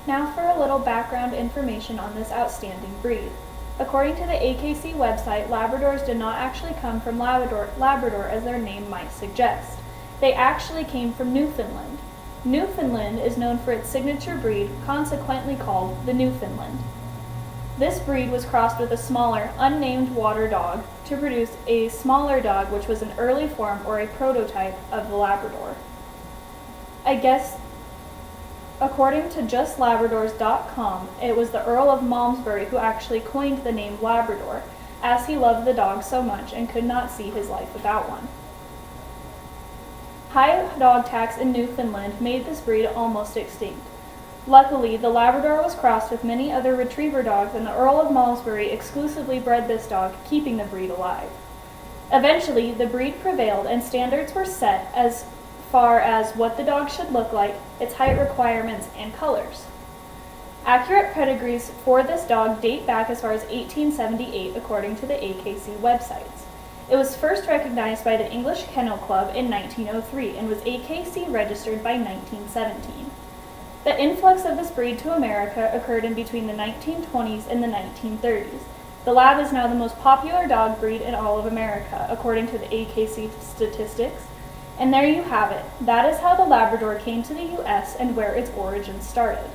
Now for a little background information on this outstanding breed. According to the AKC website, Labradors did not actually come from Labrador as their name might suggest. They actually came from Newfoundland. Newfoundland is known for its signature breed, consequently called the Newfoundland. This breed was crossed with a smaller, unnamed water dog to produce a smaller dog which was an early form or a prototype of the Labrador. I guess, according to justlabradors.com, it was the Earl of Malmesbury who actually coined the name Labrador, as he loved the dog so much and could not see his life without one. High dog tax in Newfoundland made this breed almost extinct. Luckily, the Labrador was crossed with many other retriever dogs, and the Earl of Malmesbury exclusively bred this dog, keeping the breed alive. Eventually, the breed prevailed and standards were set as far as what the dog should look like, its height requirements, and colors. Accurate pedigrees for this dog date back as far as 1878 according to the AKC websites. It was first recognized by the English Kennel Club in 1903 and was AKC registered by 1917. The influx of this breed to America occurred in between the 1920s and the 1930s. The Lab is now the most popular dog breed in all of America, according to the AKC statistics. And there you have it. That is how the Labrador came to the U.S. and where its origins started.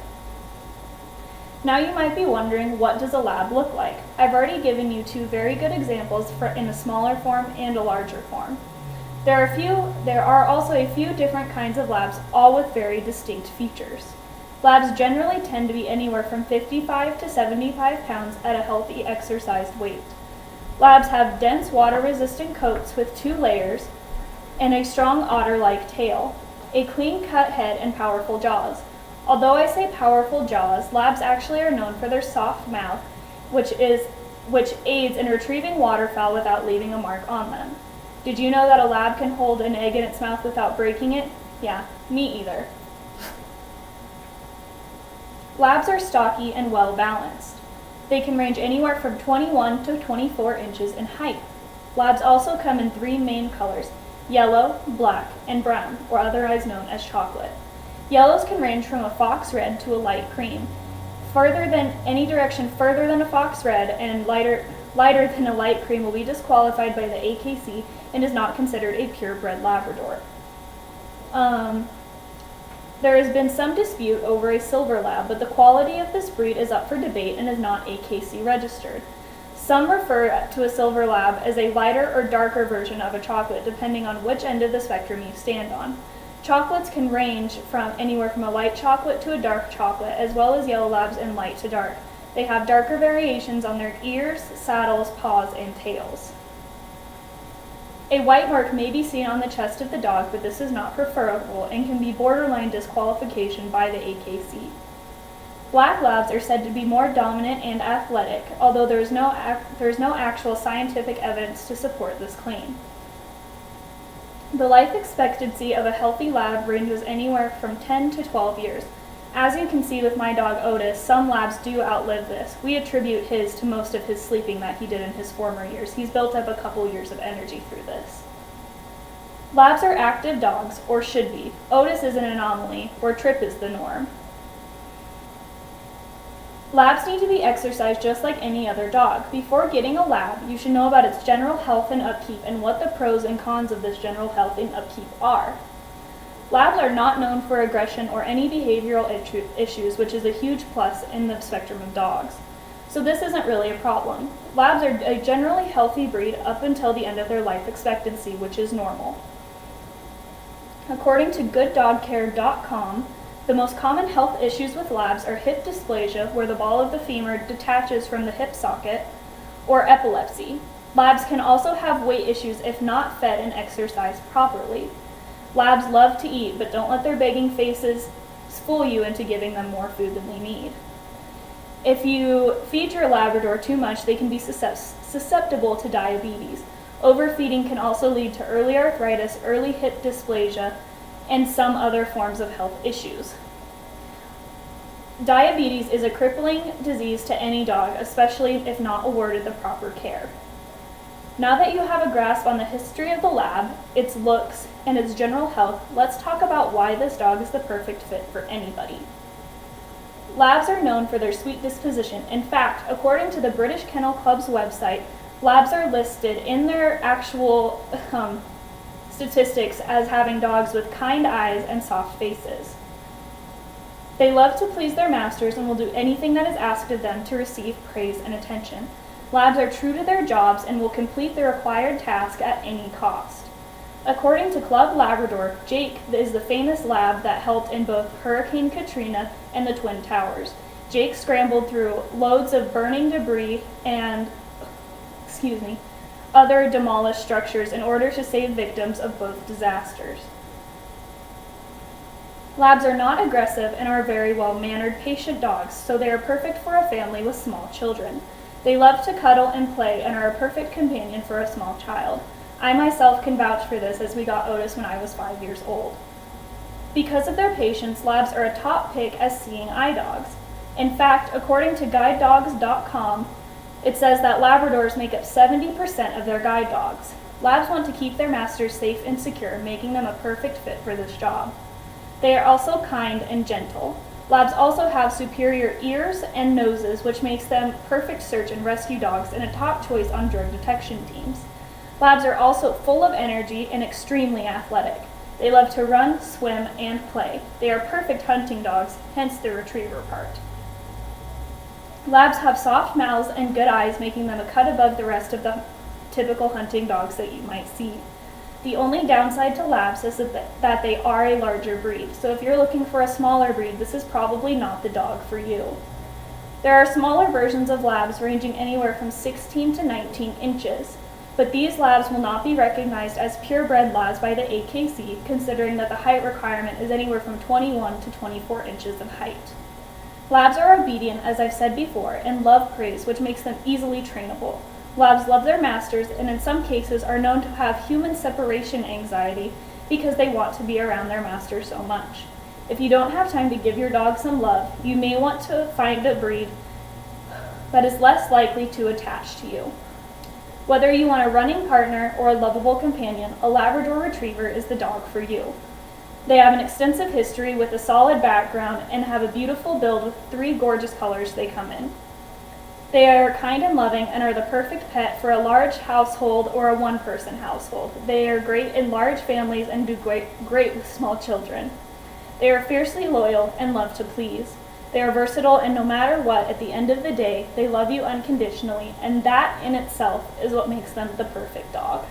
Now you might be wondering, what does a Lab look like? I've already given you two very good examples in a smaller form and a larger form. There are also a few different kinds of Labs, all with very distinct features. Labs generally tend to be anywhere from 55 to 75 pounds at a healthy exercised weight. Labs have dense water-resistant coats with 2 layers and a strong otter-like tail, a clean-cut head, and powerful jaws. Although I say powerful jaws, Labs actually are known for their soft mouth, which aids in retrieving waterfowl without leaving a mark on them. Did you know that a Lab can hold an egg in its mouth without breaking it? Yeah, me either. Labs are stocky and well balanced. They can range anywhere from 21 to 24 inches in height. Labs also come in 3 main colors: yellow, black, and brown, or otherwise known as chocolate. Yellows can range from a fox red to a light cream. Any direction further than a fox red and lighter than a light cream will be disqualified by the AKC and is not considered a purebred Labrador. There has been some dispute over a silver Lab, but the quality of this breed is up for debate and is not AKC registered. Some refer to a silver Lab as a lighter or darker version of a chocolate, depending on which end of the spectrum you stand on. Chocolates can range from anywhere from a light chocolate to a dark chocolate, as well as yellow Labs in light to dark. They have darker variations on their ears, saddles, paws, and tails. A white mark may be seen on the chest of the dog, but this is not preferable and can be borderline disqualification by the AKC. Black Labs are said to be more dominant and athletic, although there is no actual scientific evidence to support this claim. The life expectancy of a healthy Lab ranges anywhere from 10 to 12 years. As you can see with my dog Otis, some Labs do outlive this. We attribute his to most of his sleeping that he did in his former years. He's built up a couple years of energy through this. Labs are active dogs, or should be. Otis is an anomaly, where Trip is the norm. Labs need to be exercised just like any other dog. Before getting a Lab, you should know about its general health and upkeep and what the pros and cons of this general health and upkeep are. Labs are not known for aggression or any behavioral issues, which is a huge plus in the spectrum of dogs. So this isn't really a problem. Labs are a generally healthy breed up until the end of their life expectancy, which is normal. According to GoodDogCare.com, the most common health issues with Labs are hip dysplasia, where the ball of the femur detaches from the hip socket, or epilepsy. Labs can also have weight issues if not fed and exercised properly. Labs love to eat, but don't let their begging faces fool you into giving them more food than they need. If you feed your Labrador too much, they can be susceptible to diabetes. Overfeeding can also lead to early arthritis, early hip dysplasia, and some other forms of health issues. Diabetes is a crippling disease to any dog, especially if not awarded the proper care. Now that you have a grasp on the history of the Lab, its looks, and its general health, let's talk about why this dog is the perfect fit for anybody. Labs are known for their sweet disposition. In fact, according to the British Kennel Club's website, Labs are listed in their actual statistics as having dogs with kind eyes and soft faces. They love to please their masters and will do anything that is asked of them to receive praise and attention. Labs are true to their jobs and will complete the required task at any cost. According to Club Labrador, Jake is the famous lab that helped in both Hurricane Katrina and the Twin Towers. Jake scrambled through loads of burning debris and other demolished structures in order to save victims of both disasters. Labs are not aggressive and are very well-mannered, patient dogs, so they are perfect for a family with small children. They love to cuddle and play and are a perfect companion for a small child. I myself can vouch for this, as we got Otis when I was 5 years old. Because of their patience, Labs are a top pick as seeing eye dogs. In fact, according to GuideDogs.com, it says that Labradors make up 70% of their guide dogs. Labs want to keep their masters safe and secure, making them a perfect fit for this job. They are also kind and gentle. Labs also have superior ears and noses, which makes them perfect search and rescue dogs and a top choice on drug detection teams. Labs are also full of energy and extremely athletic. They love to run, swim, and play. They are perfect hunting dogs, hence the retriever part. Labs have soft mouths and good eyes, making them a cut above the rest of the typical hunting dogs that you might see. The only downside to Labs is that they are a larger breed, so if you're looking for a smaller breed, this is probably not the dog for you. There are smaller versions of Labs ranging anywhere from 16 to 19 inches, but these Labs will not be recognized as purebred Labs by the AKC, considering that the height requirement is anywhere from 21 to 24 inches in height. Labs are obedient, as I've said before, and love praise, which makes them easily trainable. Labs love their masters and in some cases are known to have human separation anxiety because they want to be around their master so much. If you don't have time to give your dog some love, you may want to find a breed that is less likely to attach to you. Whether you want a running partner or a lovable companion, a Labrador Retriever is the dog for you. They have an extensive history with a solid background and have a beautiful build with 3 gorgeous colors they come in. They are kind and loving and are the perfect pet for a large household or a one-person household. They are great in large families and do great with small children. They are fiercely loyal and love to please. They are versatile, and no matter what, at the end of the day, they love you unconditionally, and that in itself is what makes them the perfect dog.